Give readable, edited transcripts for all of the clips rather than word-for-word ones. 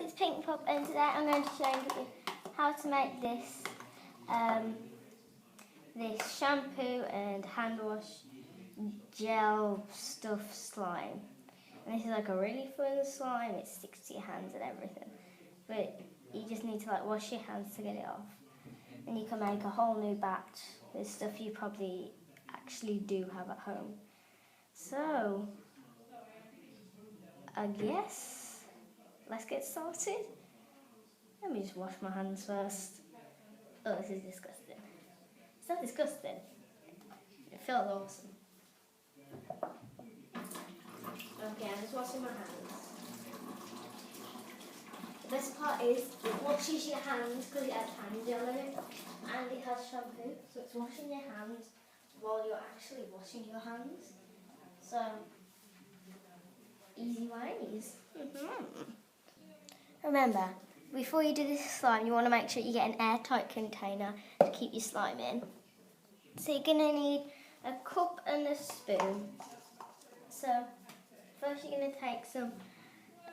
it's Pink Pop, and today I'm going to show you how to make this this shampoo and hand wash gel stuff slime. And this is like a really fun slime. It sticks to your hands and everything, but you just need to like wash your hands to get it off. And you can make a whole new batch with stuff you probably actually do have at home. So I guess let's get started. Let me just wash my hands first. Oh, this is disgusting. It's not disgusting. It feels awesome. Okay, I'm just washing my hands. The best part is it washes your hands because it has hand gel in it, and it has shampoo, so it's washing your hands while you're actually washing your hands. So, easy ways. Remember, before you do this slime, you want to make sure you get an airtight container to keep your slime in. So you're going to need a cup and a spoon. So first you're going to take some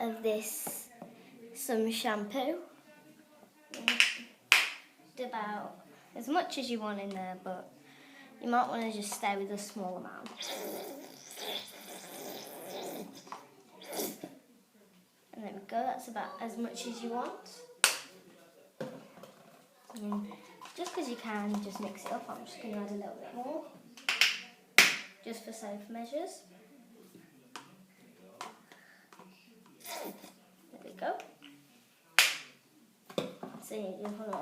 of this, some shampoo. Just about as much as you want in there, but you might want to just stay with a small amount. And there we go, that's about as much as you want. And just because you can, just mix it up. I'm just going to add a little bit more, just for safe measures. There we go. So you just want to,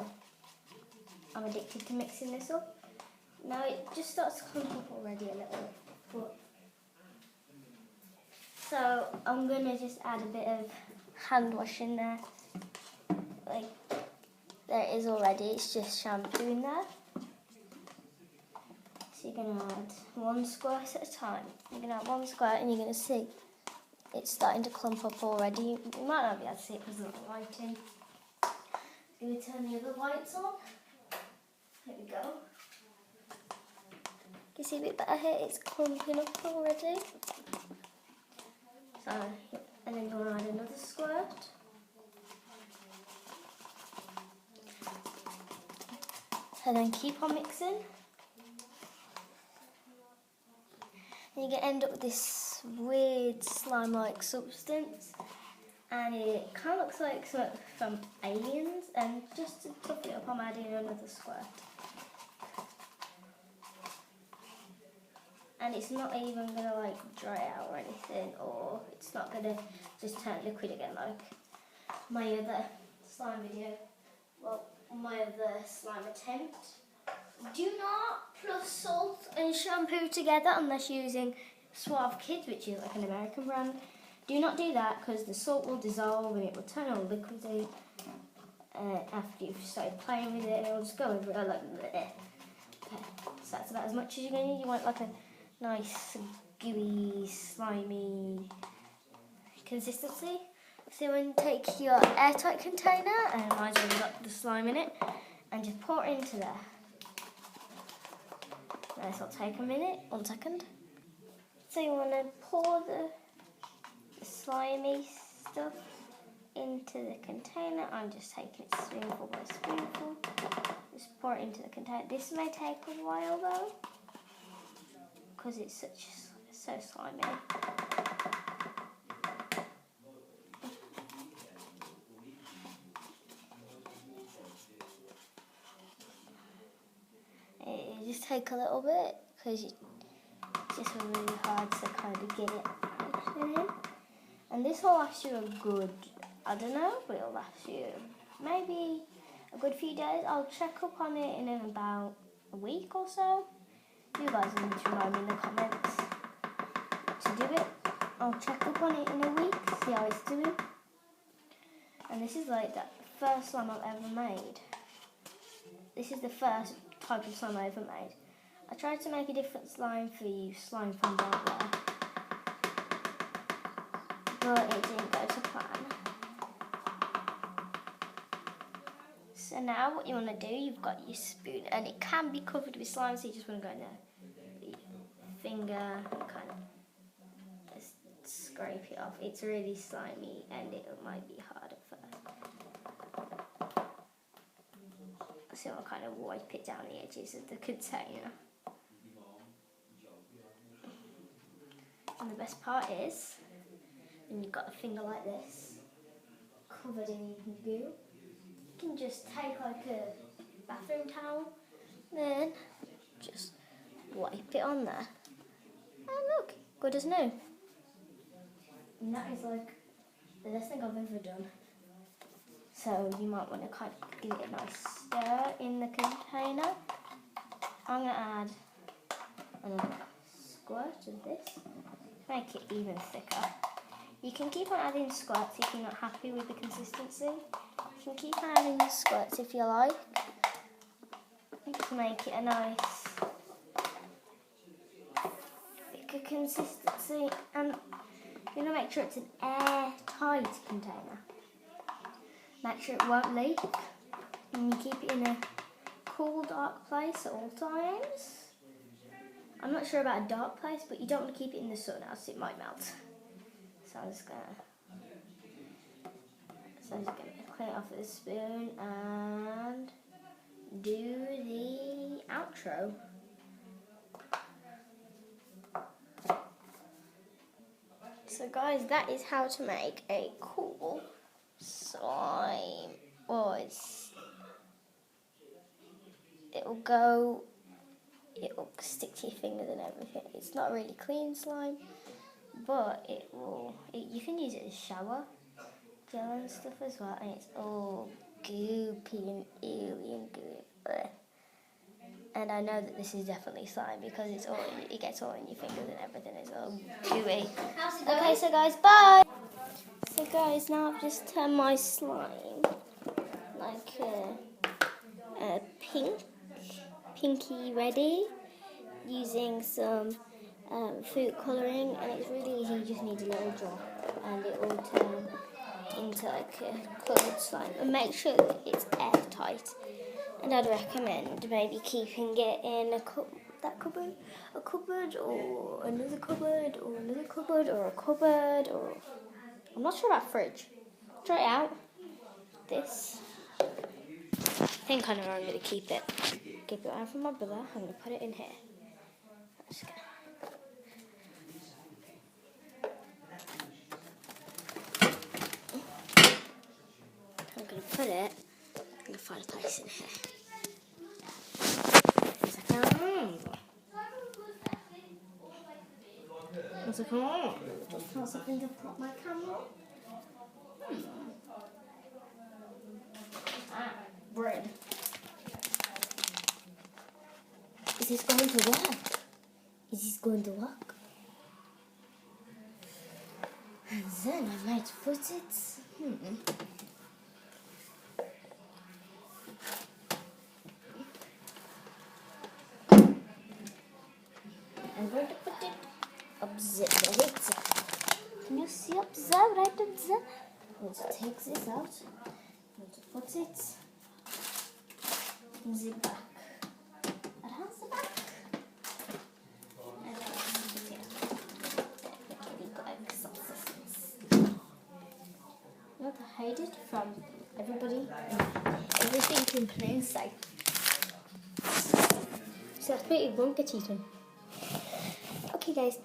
I'm addicted to mixing this up. Now it just starts to clump up already a little, but so I'm going to just add a bit of hand wash in there. Like there it is already, it's just shampoo in there. So you're going to add one squirt at a time. You're going to add one squirt and you're going to see it's starting to clump up already. You might not be able to see it because of the lighting. I'm going to turn the other lights on. There we go. You can see a bit better here, it's clumping up already. So, and then you want to add another squirt. And then keep on mixing. And you're going to end up with this weird slime-like substance. And it kind of looks like something from Aliens. And just to top it up, I'm adding another squirt. And it's not even going to like dry out or anything, or it's not going to just turn liquid again like my other slime video. Well, my other slime attempt. Do not plus salt and shampoo together unless you're using Suave Kids, which is like an American brand. Do not do that because the salt will dissolve and it will turn all liquidy after you've started playing with it, and it will just go over it like bleh. Okay, so that's about as much as you're going to need. You want like a nice gooey, slimy consistency. So when you take your airtight container, and mine's already got the slime in it, and just pour it into there. This will take a minute, 1 second. So you want to pour the slimy stuff into the container. I'm just taking it spoonful by spoonful. Just pour it into the container. This may take a while though, because it's so slimy. It just take a little bit because it's just really hard to kind of get it in. And this will last you a good, I don't know, but it'll last you maybe a good few days. I'll check up on it in about a week or so. You guys need to remind me in the comments to do it. I'll check up on it in a week, see how it's doing. And this is like the first slime I've ever made. This is the first type of slime I ever made. I tried to make a different slime for you slime fans out there, but it didn't go to plan. So now what you want to do, you've got your spoon, and it can be covered with slime, so you just want to go in there with your finger, kind of just scrape it off. It's really slimy and it might be hard at first. So I'll kind of wipe it down the edges of the container. And the best part is, when you've got a finger like this, covered in goo, you can just take like a bathroom towel, then just wipe it on there. And look, good as new. And that is like the best thing I've ever done. So you might want to kind of give it a nice stir in the container. I'm going to add another squirt of this to make it even thicker. You can keep on adding squirts if you're not happy with the consistency. You can keep on adding squirts if you like, to make it a nice thicker consistency. And you're going to make sure it's an airtight container. Make sure it won't leak. And you keep it in a cool, dark place at all times. I'm not sure about a dark place, but you don't want to keep it in the sun, else it might melt. So I'm just gonna clean it off with a spoon and do the outro. So guys, that is how to make a cool slime. Oh, it'll stick to your fingers and everything. It's not really clean slime, but you can use it as shower gel and stuff as well, and it's all goopy and ooey and gooey. Blech. And I know that this is definitely slime because it gets all in your fingers and everything. It's all gooey. Okay, so guys, bye. So guys, now I've just turned my slime like a pinky ready, using some food colouring, and it's really easy. You just need a little drop and it will turn into like a coloured slime. And make sure that it's airtight, and I'd recommend maybe keeping it in a cupboard, or another cupboard, or another cupboard, or a cupboard, or I'm not sure about fridge. Try it out. This, I think I know where I'm going to keep it. Keep it out from my brother. I'm going to put it in here. I'm going to put it in the fireplace in here. What's it called? Just tell something to put my camera. Bread. Is this going to work? Is this going to work? And then I might put it. I'm going to put it up there. Can you see up there, right up there? Let's take this out. I'm going to put it in the back. Around the back. And I'll put it like sausages. Not to hide it from everybody. Everything in plain sight. So that's pretty won't get eaten. Okay guys, bye.